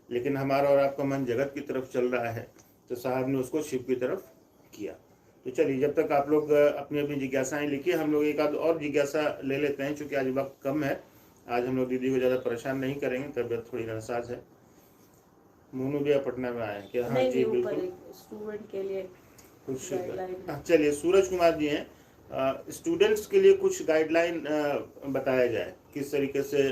लेकिन हमारा और आपका मन जगत की तरफ चल रहा है, तो साहब ने उसको शिव की तरफ किया। तो चलिए, जब तक आप लोग अपनी अपनी जिज्ञासाएं लिखिए, हम लोग एक आध और जिज्ञासा ले लेते हैं, क्योंकि आज वक्त कम है। आज हम लोग दीदी को ज़्यादा परेशान नहीं करेंगे, तबीयत थोड़ी नासाज है। मोनू भैया पटना में आए क्या? हाँ जी बिल्कुल, स्टूडेंट के लिए कुछ चलिए, सूरज कुमार जी हैं, स्टूडेंट्स के लिए कुछ गाइडलाइन बताया जाए, किस तरीके से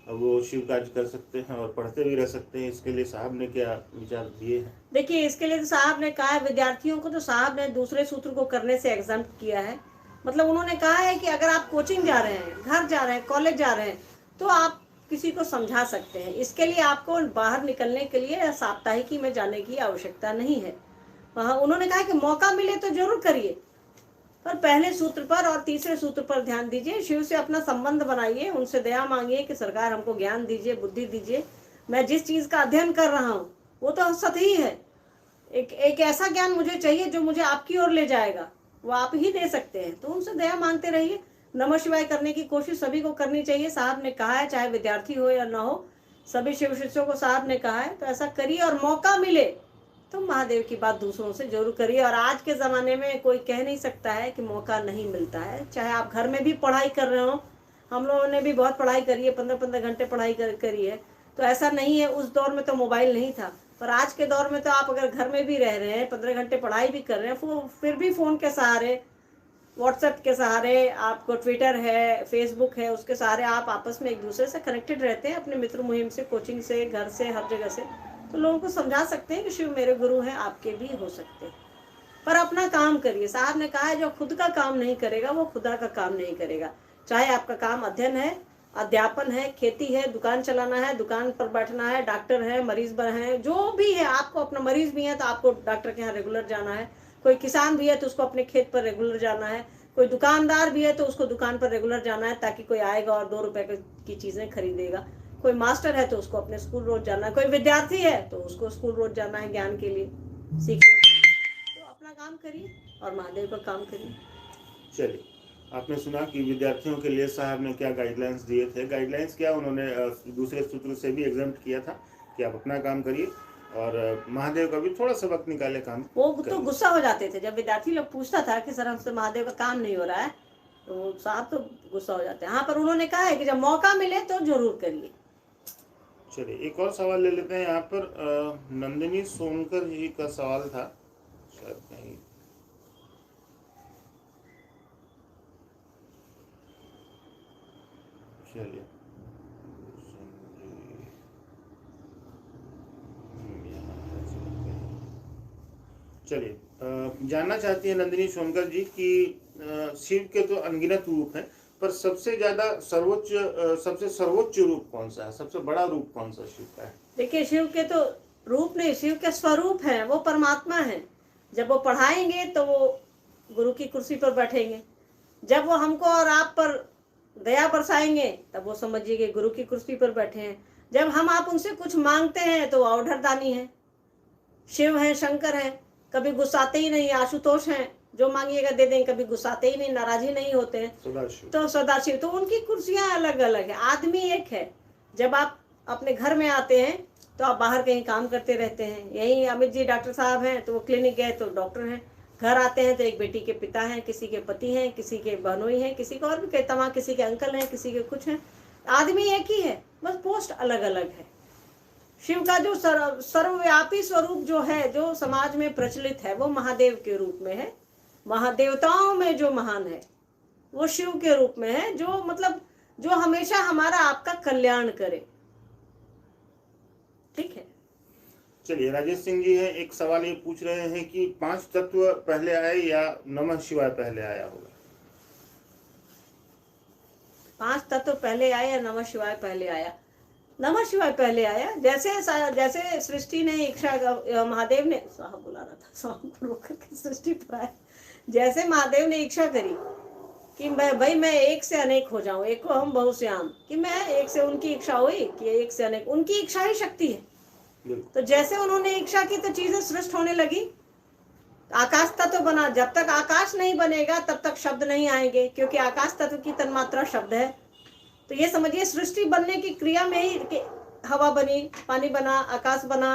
वो शिव कार्य कर सकते हैं और पढ़ते भी रह सकते हैं। इसके लिए साहब ने क्या विचार दिए हैं? देखिए, इसके लिए तो साहब ने कहा है विद्यार्थियों को, तो साहब ने दूसरे सूत्र को करने से एग्जम्प्ट किया है। मतलब उन्होंने कहा है कि अगर आप कोचिंग जा रहे हैं, घर जा रहे हैं, कॉलेज जा रहे हैं, तो आप किसी को समझा सकते हैं। इसके लिए आपको बाहर निकलने के लिए साप्ताहिकी में जाने की आवश्यकता नहीं है। वहाँ उन्होंने कहा कि मौका मिले तो जरूर करिए, पर पहले सूत्र पर और तीसरे सूत्र पर ध्यान दीजिए। शिव से अपना संबंध बनाइए, उनसे दया मांगिए कि सरकार हमको ज्ञान दीजिए, बुद्धि दीजिए। मैं जिस चीज का अध्ययन कर रहा हूँ वो तो सत ही है। एक ऐसा ज्ञान मुझे चाहिए जो मुझे आपकी ओर ले जाएगा, वो आप ही दे सकते हैं। तो उनसे दया मांगते रहिए। नमः शिवाय करने की कोशिश सभी को करनी चाहिए। साहब ने कहा है, चाहे विद्यार्थी हो या ना हो, सभी शिव शिष्यों को साहब ने कहा है, तो ऐसा करिए। और मौका मिले तो महादेव की बात दूसरों से जरूर करिए। और आज के ज़माने में कोई कह नहीं सकता है कि मौका नहीं मिलता है। चाहे आप घर में भी पढ़ाई कर रहे हो, हम लोगों ने भी बहुत पढ़ाई करी है, 15-15 घंटे पढ़ाई करी है, तो ऐसा नहीं है। उस दौर में तो मोबाइल नहीं था, पर आज के दौर में तो आप अगर घर में भी रह रहे हैं, 15 घंटे पढ़ाई भी कर रहे हैं, फिर भी फ़ोन के सहारे, व्हाट्सएप के सहारे, आपको ट्विटर है, फेसबुक है, उसके सहारे आप आपस में एक दूसरे से कनेक्टेड रहते हैं, अपने मित्र मुहिम से, कोचिंग से, घर से, हर जगह से। तो लोगों को समझा सकते हैं कि शिव मेरे गुरु हैं, आपके भी हो सकते हैं। पर अपना काम करिए। साहब ने कहा है, जो खुद का काम नहीं करेगा वो खुदा का काम नहीं करेगा। चाहे आपका काम अध्ययन है, अध्यापन है, खेती है, दुकान चलाना है, दुकान पर बैठना है, डॉक्टर है, मरीज है, जो भी है, आपको अपना मरीज भी है तो आपको डॉक्टर के यहाँ रेगुलर जाना है। कोई किसान भी है तो उसको अपने खेत पर रेगुलर जाना है। कोई दुकानदार भी है तो उसको दुकान पर रेगुलर जाना है, ताकि कोई आएगा और 2 रुपए की चीजें खरीदेगा। कोई मास्टर है तो उसको अपने स्कूल रोज जाना है। कोई विद्यार्थी है तो उसको स्कूल रोज जाना है, ज्ञान के लिए, सीखने के लिए। तो अपना काम करिए और महादेव का काम करिए। चलिए, आपने सुना कि विद्यार्थियों के लिए साहब ने क्या गाइडलाइंस दिए थे। गाइडलाइंस क्या, उन्होंने दूसरे सूत्र से भी एग्जम्प्ट किया था कि आप अपना काम करिए और महादेव का भी थोड़ा सा वक्त निकाले काम। वो तो गुस्सा हो जाते थे जब विद्यार्थी लोग पूछता था कि सर हमसे महादेव का काम नहीं हो रहा है, तो साहब तो गुस्सा हो जाते हैं। हाँ, पर उन्होंने कहा है कि जब मौका मिले तो जरूर करिए। चलिए, एक और सवाल ले लेते हैं। यहाँ पर नंदिनी सोनकर जी का सवाल था, शायद कहीं चलिए चलिए जानना चाहती है नंदिनी सोनकर जी कि शिव के तो अनगिनत रूप हैं, पर सबसे ज्यादा सबसे सर्वोच्च रूप कौन सा है, सबसे बड़ा रूप कौन सा शिव का है? देखिए, शिव के तो रूप नहीं, शिव के स्वरूप है, वो परमात्मा है। जब वो पढ़ाएंगे तो वो गुरु की कुर्सी पर बैठेंगे। जब वो हमको और आप पर दया बरसाएंगे तब वो समझिए कि गुरु की कुर्सी पर बैठे हैं। जब हम आप उनसे कुछ मांगते हैं तो औढ़रदानी है। शिव है, शंकर है, कभी गुस्साते ही नहीं। आशुतोष हैं, जो मांगिएगा दे देंगे, कभी गुस्साते ही नहीं, नाराज ही नहीं होते हैं। तो सदाशिव, तो उनकी कुर्सियां अलग अलग है, आदमी एक है। जब आप अपने घर में आते हैं तो आप बाहर कहीं काम करते रहते हैं। यही अमित जी डॉक्टर साहब हैं तो वो क्लिनिक गए तो डॉक्टर हैं। घर आते हैं तो एक बेटी के पिता हैं, किसी के पति हैं, किसी के बहनोई हैं, किसी को और भी कहता वहाँ, किसी के अंकल हैं, किसी के कुछ हैं। आदमी एक ही है, बस पोस्ट अलग अलग है। शिव का जो सर्वव्यापी स्वरूप जो है, जो समाज में प्रचलित है, वो महादेव के रूप में है। महादेवताओं में जो महान है वो शिव के रूप में है, जो मतलब जो हमेशा हमारा आपका कल्याण करे। ठीक है। चलिए, राजेश सिंह जी हैं, एक सवाल ये पूछ रहे हैं कि 5 तत्व पहले आए या नमः शिवाय पहले आया होगा? 5 तत्व पहले आए या नमः शिवाय पहले आया? नमः शिवाय पहले आया। जैसे सृष्टि ने इच्छा, महादेव ने, साहब बुला रहा था, साहब को रोक करके सृष्टि पर आया। जैसे महादेव ने इच्छा करी कि मैं एक से अनेक हो जाऊं, एक को हम बहुश्याम, कि मैं एक से, उनकी इच्छा हुई कि एक से अनेक, उनकी इच्छा ही शक्ति है। तो जैसे उन्होंने इच्छा की तो चीजें सृष्ट होने लगी। आकाश तत्व बना। जब तक आकाश नहीं बनेगा तब तक शब्द नहीं आएंगे, क्योंकि आकाश तत्व की तन्मात्रा शब्द है। तो ये समझिए, सृष्टि बनने की क्रिया में ही हवा बनी, पानी बना, आकाश बना,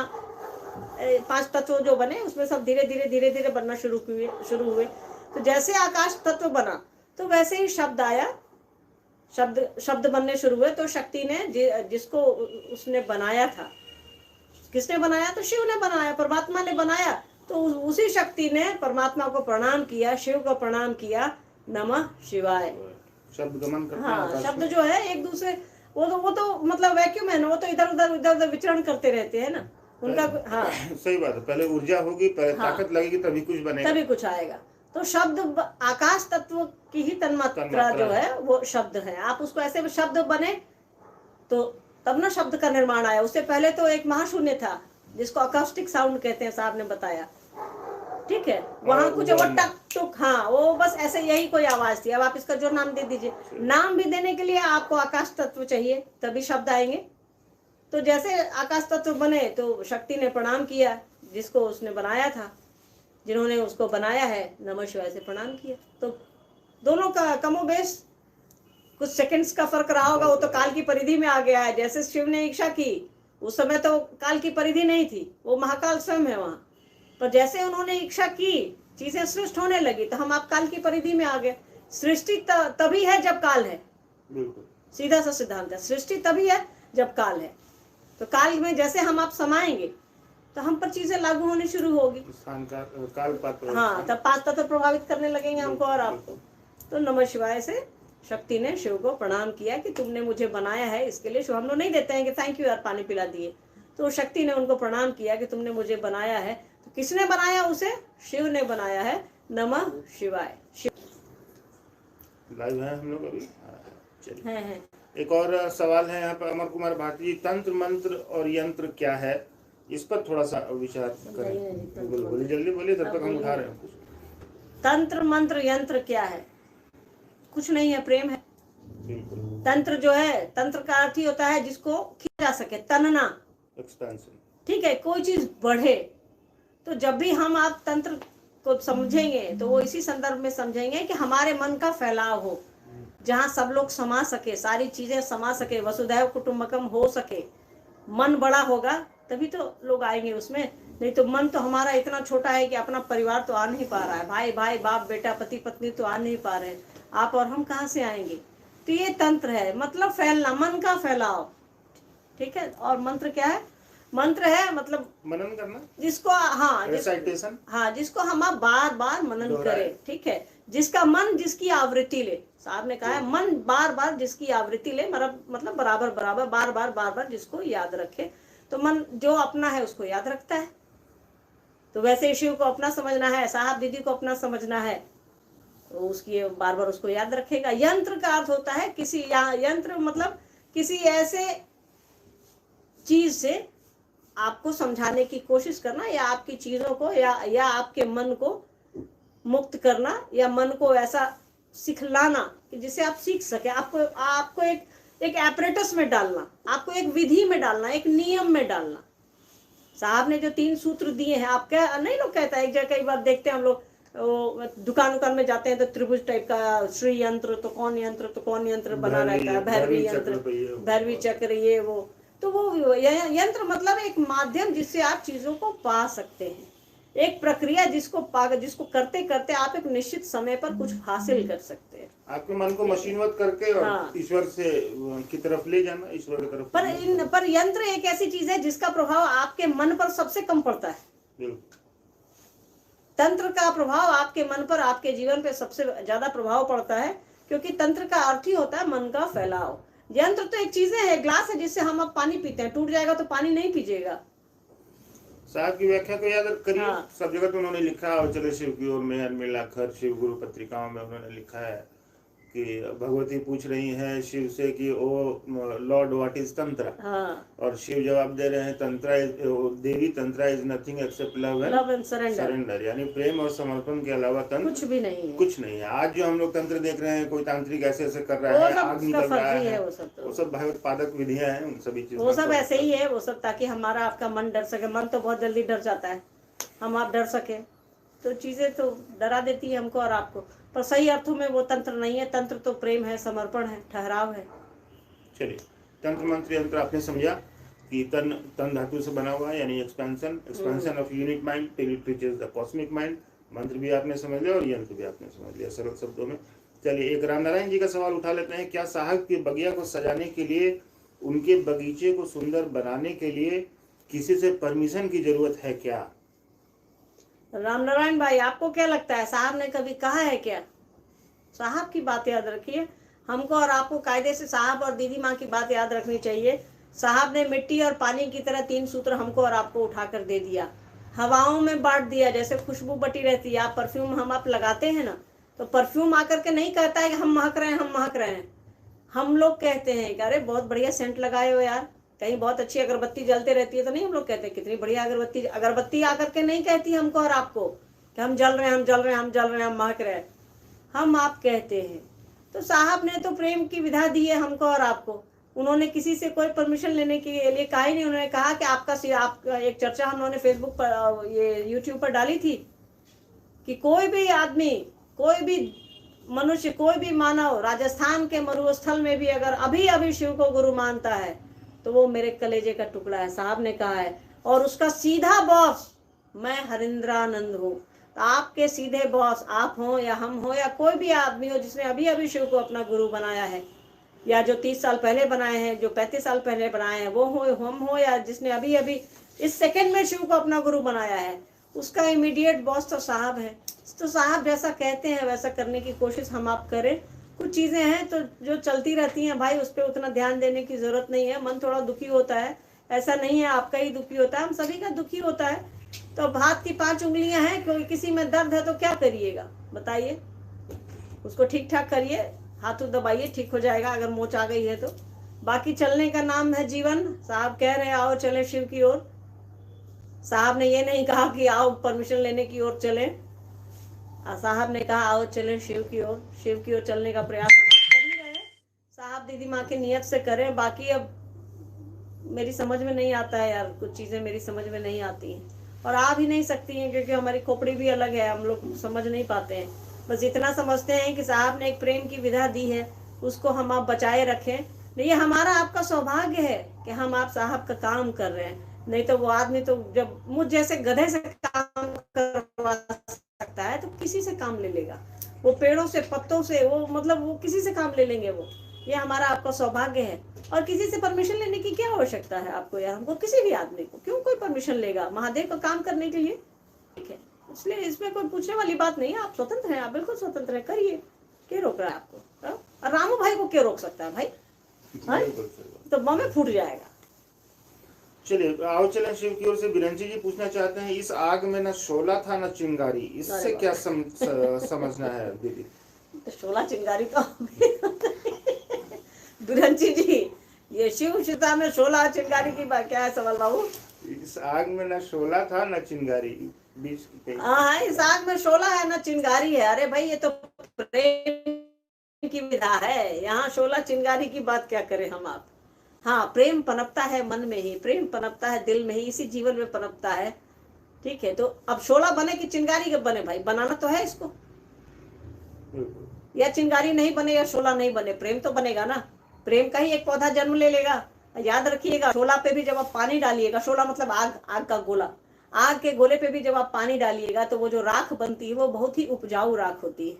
5 तत्व जो बने उसमें सब धीरे धीरे बनना शुरू हुए। तो जैसे आकाश तत्व बना तो वैसे ही शब्द आया, शब्द बनने शुरू हुए। तो शक्ति ने जिसको उसने बनाया था, किसने बनाया? तो शिव ने बनाया, परमात्मा ने बनाया। तो उसी शक्ति ने परमात्मा को प्रणाम किया, शिव को प्रणाम किया, नमः शिवाय। शब्द गमन करते हैं हाँ, आकाश शब्द में। जो है एक दूसरे, वो तो मतलब वैक्यूम है ना, वो तो इधर उधर विचरण करते रहते हैं ना उनका। हाँ सही बात है, पहले ऊर्जा होगी, पहले हाँ, ताकत लगेगी, तभी कुछ बनेगा, तभी कुछ आएगा। तो शब्द आकाश तत्व की ही तन्मात्रा जो है वो शब्द है। आप उसको ऐसे शब्द बने तो तब ना शब्द का निर्माण आया। उससे पहले तो एक महाशून्य था जिसको अकॉस्टिक साउंड कहते हैं, साहब ने बताया। ठीक है, वहां कुछ वो टक टुक, हाँ वो बस ऐसे यही कोई आवाज थी। अब आप इसका जो नाम दे दीजिए, नाम भी देने के लिए आपको आकाश तत्व चाहिए, तभी शब्द आएंगे। तो जैसे आकाश तत्व बने तो शक्ति ने प्रणाम किया जिसको उसने बनाया था, जिन्होंने उसको बनाया है, नमः शिवाय से प्रणाम किया। तो दोनों का कमोबेश कुछ सेकंड्स का फर्क रहा होगा, वो तो काल की परिधि में आ गया है। जैसे शिव ने इच्छा की, उस समय तो काल की परिधि नहीं थी, वो महाकाल स्वयं है वहां। पर जैसे उन्होंने इच्छा की, चीजें सृष्ट होने लगी, तो हम आप काल की परिधि में आ गए। सृष्टि तभी है जब काल है, बिल्कुल सीधा सा सिद्धांत है। सृष्टि तभी है जब काल है। तो काल में जैसे हम आप समाएंगे तो हम पर चीजें लागू होनी शुरू होगी। काल पात्र, हाँ, तब 5 तत्व प्रभावित करने लगेंगे हमको और आपको। तो नमः शिवाय से शक्ति ने शिव को प्रणाम किया कि तुमने मुझे बनाया है, इसके लिए शिव हम लोग नहीं देते हैं कि थैंक यू यार पानी पिला दिए। तो शक्ति ने उनको प्रणाम किया कि तुमने मुझे बनाया है। तो किसने बनाया उसे? शिव ने बनाया है। नमः शिवाय। लाइव है हम लोग अभी। चलिए है। एक और सवाल है यहाँ पर अमर कुमार भारती जी, तंत्र मंत्र और यंत्र क्या है, इस पर थोड़ा सा विचार करें। बोलिए जल्दी बोलिए, तब तक हम उठा रहे हैं। तंत्र मंत्र यंत्र क्या है? कुछ नहीं है, प्रेम है। बिल्कुल। तंत्र जो है, तंत्र का अर्थ ही होता है जिसको किया जा सके, तनना, एक्सपेंशन। ठीक है, कोई चीज बढ़े। तो जब भी हम आप तंत्र को समझेंगे तो वो इसी संदर्भ में समझेंगे कि हमारे मन का फैलाव हो, जहाँ सब लोग समा सके, सारी चीजें समा सके, वसुधैव कुटुंबकम हो सके। मन बड़ा होगा तभी तो लोग आएंगे उसमें, नहीं तो मन तो हमारा इतना छोटा है कि अपना परिवार तो आ नहीं पा रहा है, भाई भाई बाप बेटा पति पत्नी तो आ नहीं पा रहे हैं, आप और हम कहाँ से आएंगे? तो ये तंत्र है, मतलब फैलना, मन का फैलाव। ठीक है, और मंत्र क्या है? मंत्र है मतलब मनन करना, जिसको रिसाइटेशन, जिसको हम आप बार बार मनन करें। ठीक है, जिसका मन जिसकी आवृत्ति ले। साहब ने कहा है मन बार बार जिसकी आवृत्ति ले, मतलब बराबर बराबर बार बार जिसको याद रखे। तो मन जो अपना है उसको याद रखता है। तो वैसे शिव को अपना समझना है, साहब दीदी को अपना समझना है, तो उसकी बार बार उसको याद रखेगा। यंत्र का अर्थ होता है किसी, यंत्र मतलब किसी ऐसे चीज से आपको समझाने की कोशिश करना, या आपकी चीजों को या आपके मन को मुक्त करना, या मन को ऐसा सिखलाना कि जिसे आप सीख सके। आपको एक एपरेटस में डालना, आपको एक विधि में डालना, एक नियम में डालना। साहब ने जो 3 सूत्र दिए हैं, आप क्या नहीं, लोग कहता है एक जगह, कई बार देखते हैं हम लोग दुकान में जाते हैं तो त्रिभुज टाइप का, श्री यंत्र तो कौन यंत्र बना रहता है, भैरवी यंत्र, भैरवी चक्र, ये वो। तो वो यंत्र मतलब एक माध्यम जिससे आप चीजों को पा सकते हैं, एक प्रक्रिया जिसको करते करते आप एक निश्चित समय पर कुछ हासिल कर सकते हैं। आपके मन को मशीनवत करके और ईश्वर से की तरफ ले जाना, ईश्वर की तरफ। पर यंत्र एक ऐसी चीज है जिसका प्रभाव आपके मन पर सबसे कम पड़ता है। तंत्र का प्रभाव आपके मन पर, आपके जीवन पे सबसे ज्यादा प्रभाव पड़ता है, क्योंकि तंत्र का अर्थ ही होता है मन का फैलाव। यंत्र तो एक चीजें है, ग्लास है जिससे हम अब पानी पीते हैं, टूट जाएगा तो पानी नहीं पीजिएगा। साहब की व्याख्या को याद करिए। सब जगह तो उन्होंने लिखा और चले शिव की ओर मेहर मिलाकर, शिव गुरु पत्रिकाओं में उन्होंने लिखा है कि भगवती पूछ रही हैं शिव से कि ओ लॉर्ड व्हाट इज तंत्र, और शिव जवाब दे रहे हैं tantra is, Devi tantra is nothing accept love and surrender, यानी प्रेम और समर्पण के अलावा तंत्र कुछ नहीं है। आज जो हम लोग तंत्र देख रहे हैं, कोई तांत्रिक ऐसे कर रहा है, आग निकल रहा है, वो सब भगवत पादक विधियां हैं, उन सभी चीजों, वो सब ऐसे ही है, वो सब ताकि हमारा आपका मन डर सके। मन तो बहुत जल्दी डर जाता है, हम आप डर सके, तो चीजें तो डरा देती है हमको और आपको, पर सही अर्थों में वो तंत्र नहीं है। तंत्र तो प्रेम है, समर्पण है, ठहराव है। चलिए, तंत्र मंत्र यंत्र आपने समझा। कि तन धातु से बना हुआ है, यानी expansion of unit mind till it reaches the cosmic mind. मंत्र भी आपने समझ लिया और यंत्र भी आपने समझ लिया सरल शब्दों में। चलिए एक रामनारायण जी का सवाल उठा लेते हैं। क्या साहब के बगिया को सजाने के लिए, उनके बगीचे को सुंदर बनाने के लिए किसी से परमिशन की जरूरत है क्या? रामनारायण भाई, आपको क्या लगता है, साहब ने कभी कहा है क्या? साहब की बात याद रखिए। हमको और आपको कायदे से साहब और दीदी माँ की बात याद रखनी चाहिए। साहब ने मिट्टी और पानी की तरह 3 सूत्र हमको और आपको उठाकर दे दिया, हवाओं में बांट दिया। जैसे खुशबू बटी रहती है, आप परफ्यूम आप लगाते हैं ना, तो परफ्यूम आकर के नहीं कहता है कि हम महक रहे हैं, हम महक रहे हैं। हम लोग कहते हैं कि अरे बहुत बढ़िया सेंट लगाए हो यार। कहीं बहुत अच्छी अगरबत्ती जलते रहती है तो नहीं हम लोग कहते कितनी बढ़िया अगरबत्ती। अगरबत्ती आकर के नहीं कहती हमको और आपको कि हम जल रहे हैं, हम जल रहे हैं, हम जल रहे हैं, हम महक रहे हैं। हम आप कहते हैं। तो साहब ने तो प्रेम की विधा दी है हमको और आपको। उन्होंने किसी से कोई परमिशन लेने के लिए कहा ही नहीं। उन्होंने कहा कि आपका एक चर्चा हम लोगों ने फेसबुक पर, ये यूट्यूब पर डाली थी कि कोई भी आदमी, कोई भी मनुष्य, कोई भी मानव राजस्थान के मरुस्थल में भी अगर अभी अभी शिव को गुरु मानता है तो वो मेरे कलेजे का टुकड़ा है, साहब ने कहा है। और उसका सीधा बॉस मैं हरिंद्रानंद हूँ। तो आपके सीधे बॉस आप हो या हम हो या कोई भी आदमी हो जिसने अभी अभी शिव को अपना गुरु बनाया है, या जो 30 साल पहले बनाए हैं, जो 35 साल पहले बनाए हैं, वो हो, हम हो, या जिसने अभी अभी इस सेकंड में शिव को अपना गुरु बनाया है, उसका इमीडिएट बॉस तो साहब है। तो साहब जैसा कहते हैं वैसा करने की कोशिश हम आप करें। कुछ चीज़ें हैं तो जो चलती रहती हैं भाई, उस पर उतना ध्यान देने की ज़रूरत नहीं है। मन थोड़ा दुखी होता है, ऐसा नहीं है आपका ही दुखी होता है, हम सभी का दुखी होता है। तो हाथ की 5 उंगलियां हैं, कोई किसी में दर्द है तो क्या करिएगा बताइए? उसको ठीक ठाक करिए, हाथों दबाइए, ठीक हो जाएगा अगर मोच आ गई है तो। बाकी चलने का नाम है जीवन। साहब कह रहे हैं आओ चले शिव की ओर। साहब ने ये नहीं कहा कि आओ परमिशन लेने की ओर चले। साहब ने कहा आओ चले शिव की ओर। शिव की ओर चलने का प्रयास हम कर ही रहे हैं। साहब दीदी माँ की नियत से करें। बाकी अब मेरी समझ में नहीं आता है यार, कुछ चीज़ें मेरी समझ में नहीं आती हैं और आ भी नहीं सकती हैं, क्योंकि हमारी खोपड़ी भी अलग है, हम लोग समझ नहीं पाते हैं। बस इतना समझते हैं कि साहब ने एक प्रेम की विधा दी है, उसको हम आप बचाए रखें। नहीं, ये हमारा आपका सौभाग्य है कि हम आप साहब का काम कर रहे हैं। नहीं तो वो आदमी तो जब मुझ जैसे गधे से काम करवा सकता है तो किसी से काम ले लेगा। वो पेड़ों से, पत्तों से, वो मतलब वो किसी से काम ले लेंगे वो। ये हमारा आपका सौभाग्य है। और किसी से परमिशन लेने की क्या आवश्यकता है आपको यार? हमको किसी भी आदमी को क्यों कोई परमिशन लेगा महादेव का काम करने के लिए? ठीक है, इसलिए इसमें कोई पूछने वाली बात नहीं है। आप स्वतंत्र हैं, आप बिल्कुल स्वतंत्र हैं, करिए। क्या रोक रहा है आपको? और रामू भाई को क्या रोक सकता है भाई? तो बम फूट जाएगा। चलिए आओ चले शिव की ओर से। बिरंची जी पूछना चाहते हैं, इस आग में न शोला था न चिंगारी, इससे क्या समझना है दीदी? तो शोला चिंगारी तो बिरंची जी, ये शिव सीता में शोला चिंगारी की बात क्या है सवाल बाबू? इस आग में न शोला था न चिंगारी, बीच हाँ, इस आग में शोला है न चिंगारी है। अरे भाई ये तो प्रेम की विधा है, यहाँ शोला चिंगारी की बात क्या करें हम आप? हाँ, प्रेम पनपता है मन में ही, प्रेम पनपता है दिल में ही, इसी जीवन में पनपता है। ठीक है, तो अब शोला बने कि चिंगारी कब बने भाई? बनाना तो है इसको। या चिंगारी नहीं बने या शोला नहीं बने, प्रेम तो बनेगा ना। प्रेम का ही एक पौधा जन्म ले लेगा। याद रखिएगा, शोला पे भी जब आप पानी डालिएगा, शोला मतलब आग, आग का गोला, आग के गोले पे भी जब आप पानी डालिएगा तो वो जो राख बनती है वो बहुत ही उपजाऊ राख होती है,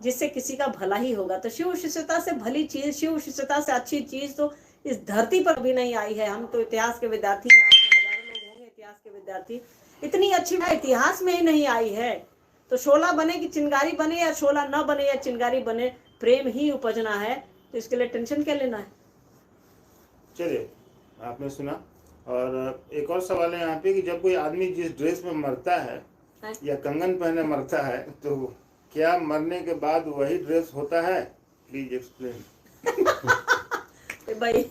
जिससे किसी का भला ही होगा। तो शिव शिष्यता से भली चीज, शिव शिष्यता से अच्छी चीज तो इस धरती पर भी नहीं आई है। हम तो इतिहास के विद्यार्थी हैं, आप में हजारों लोग होंगे इतिहास के विद्यार्थी। इतनी अच्छी बात इतिहास में ही नहीं आई है। तो शोला बने कि चिंगारी बने, या शोला न बने या चिंगारी बने, प्रेम ही उपजना है। तो इसके लिए टेंशन क्या लेना है? चलिए, आपने सुना। और एक और सवाल है यहाँ पे कि जब कोई आदमी जिस ड्रेस में मरता है या कंगन पहने मरता है, तो क्या मरने के बाद वही ड्रेस होता है? Please explain. भाई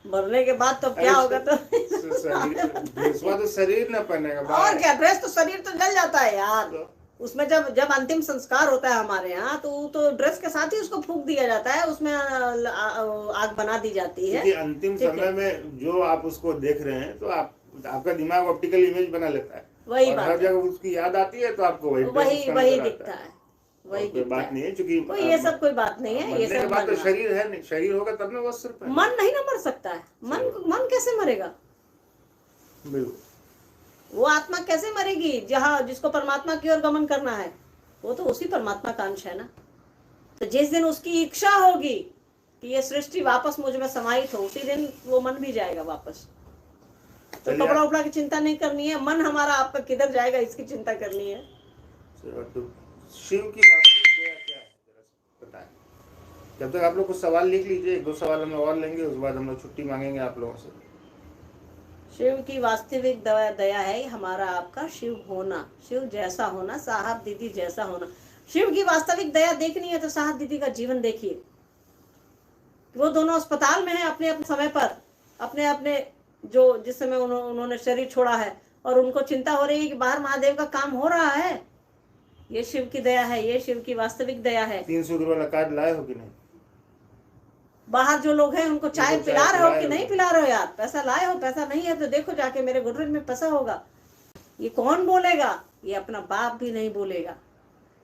मरने के बाद तो क्या होगा? तो ड्रेस तो शरीर न पहनेगा, और क्या? ड्रेस तो शरीर तो जल जाता है यार। तो उसमें जब अंतिम संस्कार होता है हमारे यहाँ, तो ड्रेस के साथ ही उसको फूंक दिया जाता है, उसमें आग बना दी जाती है। अंतिम समय में जो आप उसको देख रहे हैं तो आपका दिमाग ऑप्टिकल इमेज बना लेता है। वही और हर जगह उसकी याद आती है तो आपको वही दिखता है। वही कोई बात नहीं है, क्योंकि कोई ये सब कोई बात नहीं है, ये मरने के सब बाद तो बनना। शरीर है नहीं, शरीर होगा तब ना वस्त्र पहने। मन नहीं ना मर सकता है, मन कैसे मरेगा? बिल्कुल। वो आत्मा कैसे मरेगी जहाँ जिसको परमात्मा की ओर गमन करना है? वो तो उसी परमात्मा का अंश है ना। तो जिस दिन उसकी इच्छा होगी कि ये सृष्टि वापस मुझ में समाहित हो, उसी दिन वो मन भी जाएगा वापस। तो कपड़ा उपड़ा की चिंता नहीं करनी है, मन हमारा आपका किधर जाएगा इसकी चिंता करनी है। तो शिव की वास्तविक दया क्या है, जरा बताएं। जब तक आप लोग कुछ सवाल लिख लीजिए, 1-2 सवाल हम लोग और लेंगे, उसके बाद हम लोग छुट्टी मांगेंगे आप लोगों से। शिव की वास्तविक दया है हमारा आपका शिव होना, शिव जैसा होना, साहब दीदी जैसा होना। शिव की वास्तविक दया देखनी है तो साहब दीदी का जीवन देखिए। वो दोनों अस्पताल में हैं अपने अपने समय पर, अपने अपने जो जिस समय उन्होंने शरीर छोड़ा है, और उनको चिंता हो रही है कि बाहर महादेव का काम हो रहा है। ये शिव की दया है, ये शिव की वास्तविक दया है। 300 वाला कार्ड लाए हो कि नहीं? बाहर जो लोग हैं उनको चाय पिला रहे हो कि नहीं पिला रहे हो? यार पैसा लाए हो, पैसा नहीं है तो देखो जाके मेरे गुडरेज में पैसा होगा। ये कौन बोलेगा? ये अपना बाप भी नहीं बोलेगा।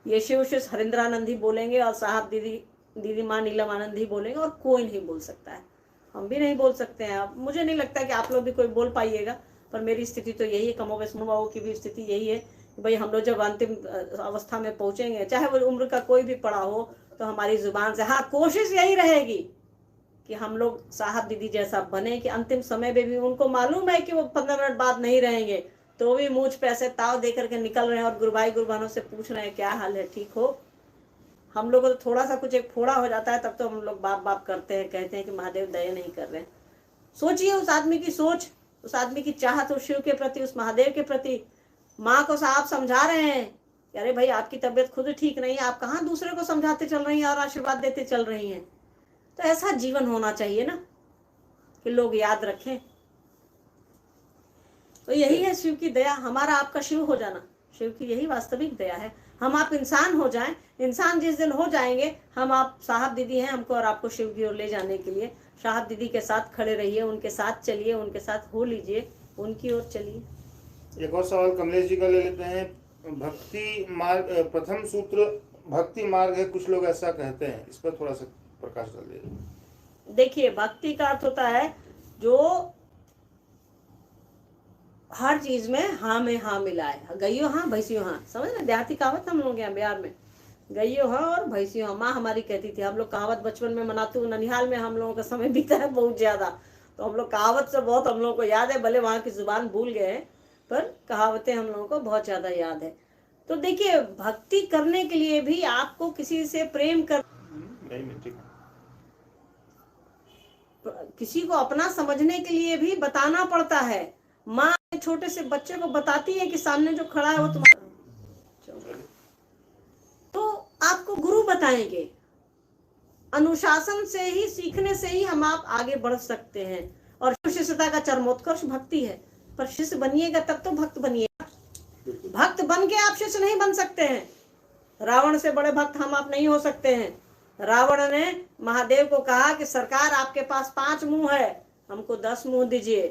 ये शिव शिव हरिंद्रानंद ही बोलेंगे, और साहब दीदी माँ नीलम आनंद ही बोलेंगे, और कोई नहीं बोल सकता है। हम भी नहीं बोल सकते हैं। अब मुझे नहीं लगता कि आप लोग भी कोई बोल पाइएगा, पर मेरी स्थिति तो यही है, कमोबेश बाबू की भी स्थिति यही है कि भाई हम लोग जब अंतिम अवस्था में पहुंचेंगे, चाहे वो उम्र का कोई भी पड़ा हो, तो हमारी जुबान से हाँ कोशिश यही रहेगी कि हम लोग साहब दीदी जैसा बने कि अंतिम समय में भी उनको मालूम है कि वो 15 मिनट बाद नहीं रहेंगे, तो भी मुझ पैसे ताव दे करके निकल रहे हैं और गुरु भाई गुरबानों से पूछ रहे हैं क्या हाल है, ठीक हो? हम लोग को तो थोड़ा सा कुछ एक फोड़ा हो जाता है तब तो हम लोग बाप बाप करते हैं, कहते हैं कि महादेव दया नहीं कर रहे हैं। सोचिए उस आदमी की सोच, उस आदमी की चाहत उस शिव के प्रति, उस महादेव के प्रति। माँ को साहब समझा रहे हैं कि अरे भाई आपकी तबीयत खुद ठीक नहीं है, आप कहाँ दूसरे को समझाते चल रही हैं और आशीर्वाद देते चल रही हैं। तो ऐसा जीवन होना चाहिए ना कि लोग याद रखें। तो यही है शिव की दया, हमारा आपका शिव हो जाना, शिव की यही वास्तविक दया है। हम आप इंसान हो जाएं, इंसान जिस दिन हो जाएंगे, हम आप साहब दीदी हैं हमको और आपको शिव की ओर ले जाने के लिए। साहब दीदी के साथ खड़े रहिए, उनके साथ चलिए, उनके साथ हो लीजिए, उनकी ओर चलिए। एक और सवाल कमलेश जी का ले लेते हैं। भक्ति मार्ग, प्रथम सूत्र भक्ति मार्ग है, कुछ लोग ऐसा कहते हैं, इस पर थोड़ा सा प्रकाश डाल दीजिए। देखिए भक्ति का अर्थ होता है जो हर चीज में हाँ में हाँ मिलाए, गईयो हाँ भैंसियो हाँ, समझ ना, देहाती कहावत हम लोग यहाँ बिहार में, गईयो हाँ और भैंसियो हाँ। माँ हमारी कहती थी, हम लोग कहावत बचपन में मनाते हुए, ननिहाल में हम लोगों का समय बीता है बहुत ज्यादा, तो हम लोग कहावत से बहुत हम लोगों को याद है, भले वहाँ की जुबान भूल गए पर कहावतें हम लोगों को बहुत ज्यादा याद है। तो देखिए भक्ति करने के लिए भी आपको किसी से प्रेम कर, किसी को अपना समझने के लिए भी बताना पड़ता है। माँ छोटे से बच्चे को बताती है कि सामने जो खड़ा है वो तुम्हारा, तो आपको गुरु बताएंगे। अनुशासन से ही, सीखने से ही हम आप आगे बढ़ सकते हैं। और शिष्यता का चरमोत्कर्ष भक्ति है, पर शिष्य बनिएगा तब तो भक्त बनिएगा। भक्त बन के आप शिष्य नहीं बन सकते हैं। रावण से बड़े भक्त हम आप नहीं हो सकते हैं। रावण ने महादेव को कहा कि सरकार आपके पास 5 मुंह है, हमको 10 मुंह दीजिए।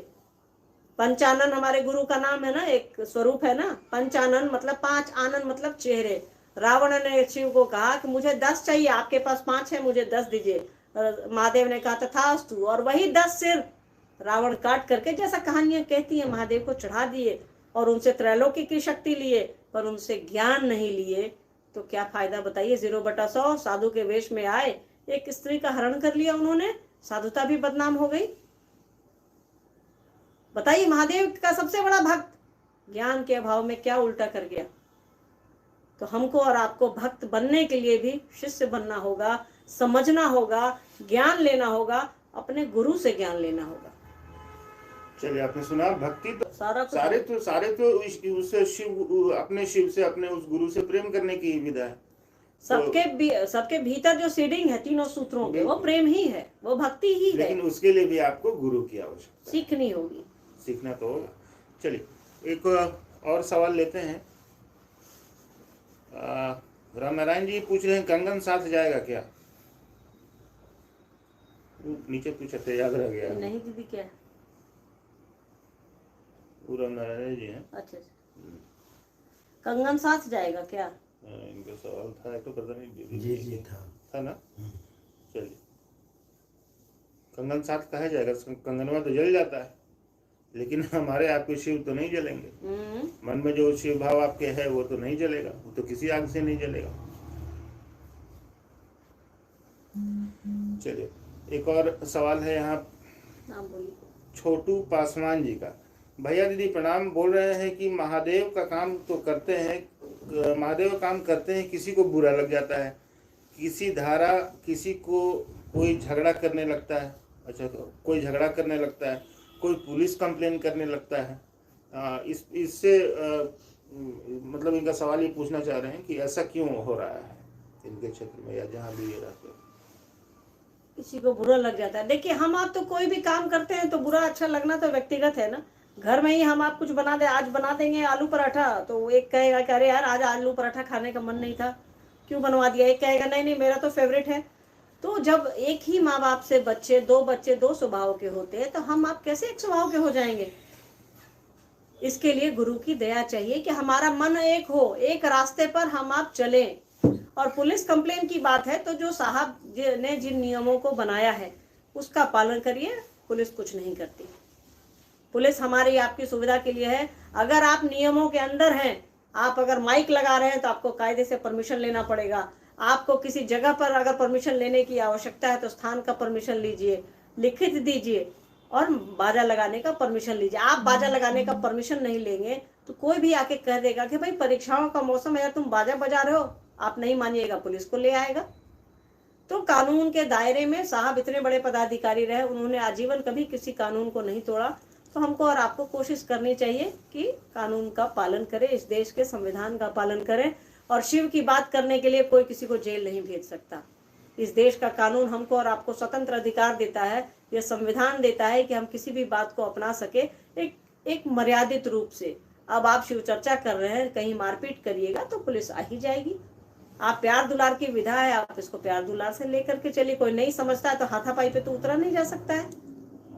पंचानन हमारे गुरु का नाम है ना, एक स्वरूप है ना, पंचानन मतलब 5, आनंद मतलब चेहरे। रावण ने शिव को कहा कि मुझे 10 चाहिए, आपके पास 5 है, मुझे 10 दीजिए। महादेव ने कहा तथास्तु, और वही 10 सिर रावण काट करके, जैसा कहानियां कहती है, महादेव को चढ़ा दिए और उनसे त्रैलोकी की शक्ति लिए, पर उनसे ज्ञान नहीं लिए। तो क्या फायदा बताइए। 0/100 साधु के वेश में आए, एक स्त्री का हरण कर लिया उन्होंने, साधुता भी बदनाम हो गई। बताइए महादेव का सबसे बड़ा भक्त ज्ञान के अभाव में क्या उल्टा कर गया। तो हमको और आपको भक्त बनने के लिए भी शिष्य बनना होगा, समझना होगा, ज्ञान लेना होगा, अपने गुरु से ज्ञान लेना होगा। चलिए आपने सुना, भक्ति तो सारे तो उससे शिव, अपने शिव से, अपने उस गुरु से प्रेम करने की विधा है। सबके भीतर जो सीडिंग है तीनों सूत्रों के, वो प्रेम ही है, वो भक्ति ही है। लेकिन उसके लिए भी आपको गुरु की आवश्यकता, सीखनी होगी, सीखना तो होगा। चलिए एक और सवाल लेते हैं। राम नारायण जी पूछ रहे हैं, कंगन साथ जाएगा क्या? नीचे पूछे थे, याद रह गया। नहीं दीदी क्या है? राम नारायण जी हैं। अच्छा, कंगन साथ जाएगा क्या? इनका सवाल था तो पता नहीं जी जी था ना। चलिए, कंगन साथ कहा जाएगा, कंगनवा तो जल जाता है, लेकिन हमारे आपके शिव तो नहीं जलेंगे। मन में जो शिव भाव आपके है वो तो नहीं जलेगा, वो तो किसी आग से नहीं जलेगा। चलिए, एक और सवाल है यहाँ छोटू पासवान जी का। भैया दीदी प्रणाम, बोल रहे हैं कि महादेव का काम तो करते हैं, महादेव काम करते हैं, किसी को बुरा लग जाता है, किसी धारा किसी को कोई झगड़ा करने लगता है। अच्छा, तो कोई झगड़ा करने लगता है, कोई पुलिस कंप्लेन करने लगता है। इससे मतलब इनका सवाल ये पूछना चाह रहे हैं कि ऐसा क्यों हो रहा है इनके क्षेत्र में या जहाँ भी ये रहते हैं। किसी को बुरा लग जाता है। देखिए, हम आप तो कोई भी काम करते हैं तो बुरा अच्छा लगना तो व्यक्तिगत है ना। घर में ही हम आप कुछ बना दे, आज बना देंगे आलू पराठा, तो एक कहेगा कि अरे यार आज आलू पराठा खाने का मन नहीं था, क्यों बनवा दिया। एक कहेगा नहीं नहीं मेरा तो फेवरेट है। तो जब एक ही माँ बाप से बच्चे दो स्वभाव के होते हैं, तो हम आप कैसे एक स्वभाव के हो जाएंगे। इसके लिए गुरु की दया चाहिए कि हमारा मन एक हो, एक रास्ते पर हम आप चलें। और पुलिस कंप्लेन की बात है तो जो साहब ने जिन नियमों को बनाया है उसका पालन करिए, पुलिस कुछ नहीं करती। पुलिस हमारी आपकी सुविधा के लिए है। अगर आप नियमों के अंदर हैं, आप अगर माइक लगा रहे हैं तो आपको कायदे से परमिशन लेना पड़ेगा। आपको किसी जगह पर अगर परमिशन लेने की आवश्यकता है तो स्थान का परमिशन लीजिए, लिखित दीजिए, और बाजा लगाने का परमिशन लीजिए। आप बाजा लगाने का परमिशन नहीं लेंगे तो कोई भी आके कह देगा कि भाई परीक्षाओं का मौसम है, तुम बाजा बजा रहे हो, आप नहीं मानिएगा, पुलिस को ले आएगा। तो कानून के दायरे में साहब इतने बड़े पदाधिकारी रहे, उन्होंने आजीवन कभी किसी कानून को नहीं तोड़ा। तो हमको और आपको कोशिश करनी चाहिए कि कानून का पालन करें, इस देश के संविधान का पालन करें। और शिव की बात करने के लिए कोई किसी को जेल नहीं भेज सकता। इस देश का कानून हमको और आपको स्वतंत्र अधिकार देता है, यह संविधान देता है कि हम किसी भी बात को अपना सके एक मर्यादित रूप से। अब आप शिव चर्चा कर रहे हैं, कहीं मारपीट करिएगा तो पुलिस आ ही जाएगी। आप प्यार दुलार की विधा है, आप इसको प्यार दुलार से लेकर के चलिए। कोई नहीं समझता है तो हाथापाई पे तो उतरा नहीं जा सकता है,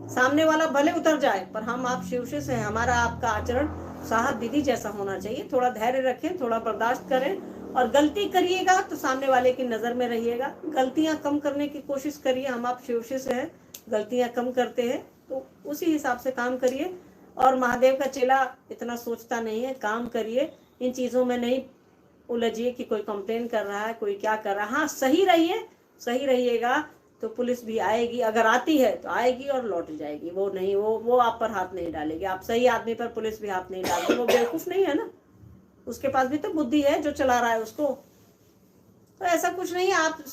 सामने वाला भले उतर जाए, पर हम आप शिव से हैं। हमारा आपका आचरण साहब दीदी जैसा होना चाहिए। थोड़ा धैर्य रखें, थोड़ा बर्दाश्त करें, और गलती करिएगा तो सामने वाले की नजर में रहिएगा। गलतियां कम करने की कोशिश करिए। हम आप शिव से हैं, गलतियां कम करते हैं तो उसी हिसाब से काम करिए। और महादेव का चेला इतना सोचता नहीं है, काम करिए, इन चीजों में नहीं उलझिए कि कोई कंप्लेन कर रहा है, कोई क्या कर रहा है। हाँ, सही रहिए, सही रहिएगा तो पुलिस भी आएगी, अगर आती है तो आएगी और लौट जाएगी। वो नहीं, वो आप पर हाथ नहीं डालेगी। आप सही आदमी पर पुलिस भी हाथ नहीं डालती। वो बेवकूफ नहीं है ना, उसके पास भी तो बुद्धि है, जो चला रहा है उसको। तो ऐसा कुछ नहीं है। आप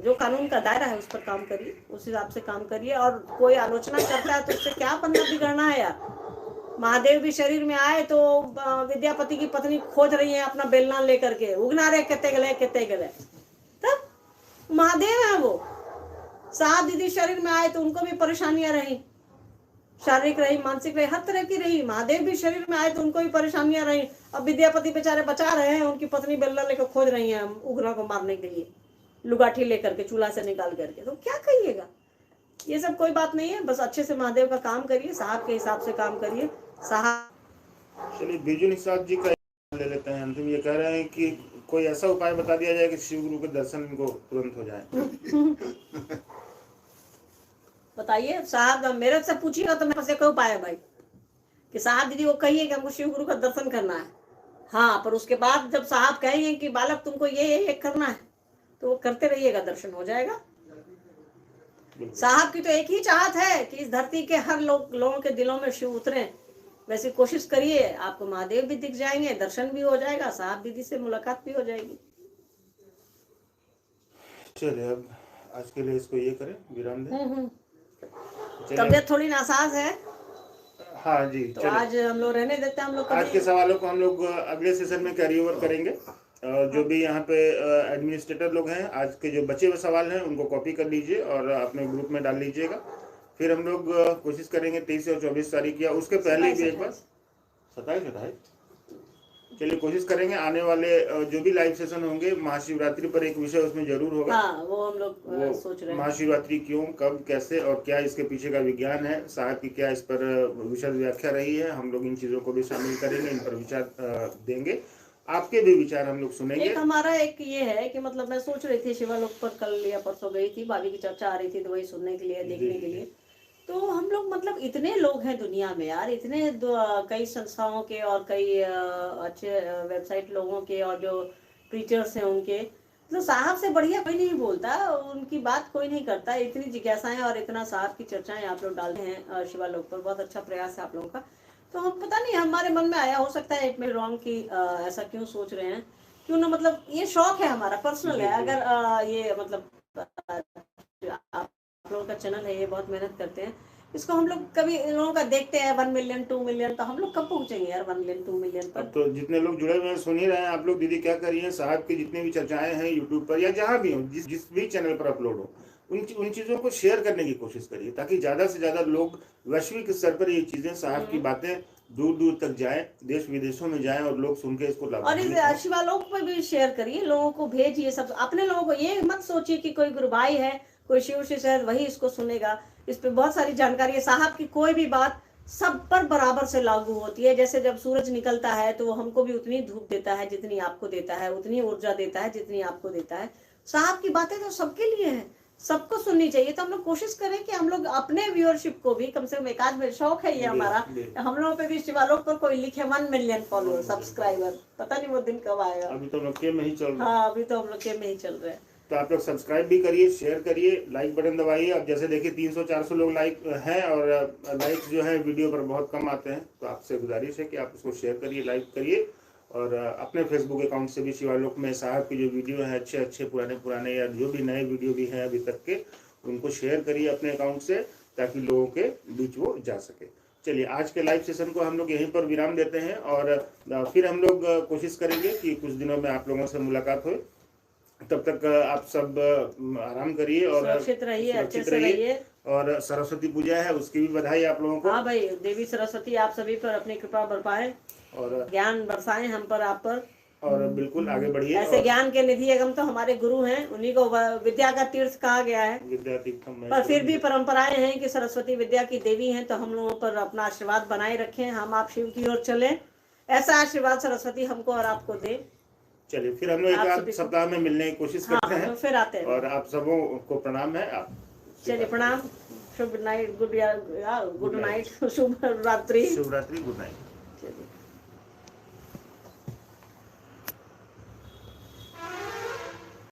जो कानून का दायरा है उस पर काम करिए, उस हिसाब से काम करिए। और कोई आलोचना करता है तो उससे क्या बनना बिगड़ना है यार। महादेव भी शरीर में आए तो विद्यापति की पत्नी खोज रही है अपना बेलना लेकर के, उगना रे कितने गले। तब महादेव है वो। साहब दीदी शरीर में आए तो उनको भी परेशानियां रही, शारीरिक रही, मानसिक रही, हर तरह की रही। महादेव भी शरीर में आए तो उनको भी परेशानियां रही। अब विद्यापति बेचारे बचा रहे हैं, उनकी पत्नी बेलना लेकर खोज रही है उगना को मारने के लिए, लुगाठी लेकर के चूल्हा से निकाल करके। तो क्या कहिएगा, ये सब कोई बात नहीं है। बस अच्छे से महादेव का काम करिए, साहब के हिसाब से काम करिए। साहब चलिए, बिजू निषाद जी का ले लेते हैं अंतिम। ये कह रहे हैं कि कोई ऐसा उपाय बता दिया जाए कि शिव गुरु के दर्शन इनको तुरंत हो जाए। बताइए साहब, मेरे से पूछिएगा तो मेरे से कोई उपाय है भाई कि साहब दीदी वो कहिए कि हमको शिव गुरु का दर्शन करना है। हाँ, पर उसके बाद जब साहब कहेंगे कि बालक तुमको ये करना है तो वो करते रहिएगा, दर्शन हो जाएगा। साहब की तो एक ही चाहत है कि इस धरती के हर लोगों के दिलों में शिव उतरे। वैसे कोशिश करिए, आपको महादेव भी दिख जाएंगे, दर्शन भी हो जाएगा, साहब दीदी से मुलाकात भी हो जाएगी। चलिए, अब आज के लिए इसको ये करें, विराम दें। तबियत थोड़ी नासाज है। हाँ जी, तो आज हम लोग रहने देते हैं। हम लोग आज के सवालों को हम लोग अगले सेशन में कैरी ओवर करेंगे। जो भी यहाँ पे एडमिनिस्ट्रेटर लोग हैं, आज के जो बचे हुए सवाल हैं उनको कॉपी कर लीजिए और अपने ग्रुप में डाल लीजिएगा। फिर हम लोग कोशिश करेंगे 23 और 24 तारीख या उसके पहले भी एक बार 27 चलिए कोशिश करेंगे। आने वाले जो भी लाइव सेशन होंगे, महाशिवरात्रि पर एक विषय उसमें जरूर होगा। हाँ, वो हम लोग सोच रहे हैं। महाशिवरात्रि क्यों, कब, कैसे और क्या इसके पीछे का विज्ञान है, साहब की क्या इस पर विशद व्याख्या रही है, हम लोग इन चीज़ों को भी शामिल करेंगे, इन पर विचार देंगे। आपके भी विचार हम लोग सुनेंगे। एक हमारा एक ये है कि मतलब मैं सोच रही थी शिवालोक पर कल या परसों गई थी, भाभी की चर्चा आ रही थी तो वही सुनने के लिए, देखने के लिए। तो हम लोग मतलब इतने लोग हैं दुनिया में यार, इतने कई संस्थाओं के और कई अच्छे वेबसाइट लोगों के और जो प्रीचर्स हैं उनके, तो साहब से बढ़िया कोई नहीं बोलता, उनकी बात कोई नहीं करता। इतनी जिज्ञासाएं और इतना साहब की चर्चाएं आप लोग डालते हैं शिवालोक पर, बहुत अच्छा प्रयास है आप लोगों का। तो हम पता नहीं हमारे मन में आया, हो सकता है इट मे रॉन्ग कि ऐसा क्यों सोच रहे हैं, क्यों ना, मतलब ये शौक है हमारा, पर्सनल है। अगर ये मतलब आप लोगों का चैनल है, ये बहुत मेहनत करते हैं, इसको हम लोग कभी इन लोगों का देखते हैं 1 मिलियन 2 मिलियन, तो हम लोग कब पहुंचेंगे यार 1 मिलियन 2 मिलियन पर। अब तो जितने लोग जुड़े हुए हैं सुन ही रहे हैं आप लोग। दीदी क्या करिए, साहब की जितनी भी चर्चाएं हैं यूट्यूब पर या जहां भी हो, जिस भी चैनल पर अपलोड हो, उन चीजों को शेयर करने की कोशिश करिए, ताकि ज्यादा से ज्यादा लोग वैश्विक स्तर पर ये चीजें, साहब की बातें दूर दूर तक जाए, देश विदेशों में जाए और लोग सुन के इसको और लाभान्वित इस हों। शिवालोक पर भी शेयर करिए, लोगों को भेजिए, सब अपने लोगों को। ये मत सोचिए कि कोई गुरु भाई है, कोई शिव शिष्य है, वही इसको सुनेगा। इस पे बहुत सारी जानकारी है। साहब की कोई भी बात सब पर बराबर से लागू होती है। जैसे जब सूरज निकलता है तो वो हमको भी उतनी धूप देता है जितनी आपको देता है, उतनी ऊर्जा देता है जितनी आपको देता है। साहब की बातें तो सबके लिए है, सबको सुननी चाहिए। तो हम लोग कोशिश करें कि हम लोग अपने व्यूअरशिप को भी कम से कम एक आध शौक है ये हमारा, हम लोगों पे भी शिवालोक पर कोई लिखे 1 मिलियन फॉलोअर सब्सक्राइबर, पता नहीं वो दिन कब आएगा। अभी तो हम लोग के में ही चल रहे हैं। हाँ, अभी तो हम लोग के में ही चल रहे हैं। तो आप लोग सब्सक्राइब भी करिए, शेयर करिए, लाइक बटन दबाइए। अब जैसे देखिए 300-400 लोग लाइक हैं और लाइक्स जो है वीडियो पर बहुत कम आते हैं, तो आपसे गुजारिश है कि आप उसको शेयर करिए, लाइक करिए। और अपने फेसबुक अकाउंट से भी शिवालोक में साहब की जो वीडियो है, अच्छे अच्छे पुराने या जो भी नए वीडियो भी हैं अभी तक के, उनको शेयर करिए अपने अकाउंट से, ताकि लोगों के बीच वो जा सके। चलिए आज के लाइव सेशन को हम लोग यहीं पर विराम देते हैं और फिर हम लोग कोशिश करेंगे कि कुछ दिनों में आप लोगों से मुलाकात हो। तब तक आप सब आराम करिए और सुरक्षित रहिए, अच्छे से रहिए। और सरस्वती पूजा है, उसकी भी बधाई आप लोगों को। हाँ भाई, देवी सरस्वती आप सभी पर अपनी कृपा बरपाए और ज्ञान बरसाएं हम पर, आप पर। और बिल्कुल आगे बढ़िए। ऐसे ज्ञान के निधि एवं तो हमारे गुरु हैं, उन्हीं को विद्या का तीर्थ कहा गया है। पर फिर भी परंपराएं हैं कि सरस्वती विद्या की देवी हैं, तो हम लोगों पर अपना आशीर्वाद बनाए रखें, हम आप शिव की ओर चलें, ऐसा आशीर्वाद सरस्वती हमको और आपको दे। चलिए फिर हम लोग एक आध सप्ताह में मिलने की कोशिश करते हैं। तो फिर आते हैं और आप सबों को प्रणाम है। आप चलिए प्रणाम, शुभ नाइट, गुड नाइट, शुभ रात्रि, शुभ रात्रि, गुड नाइट।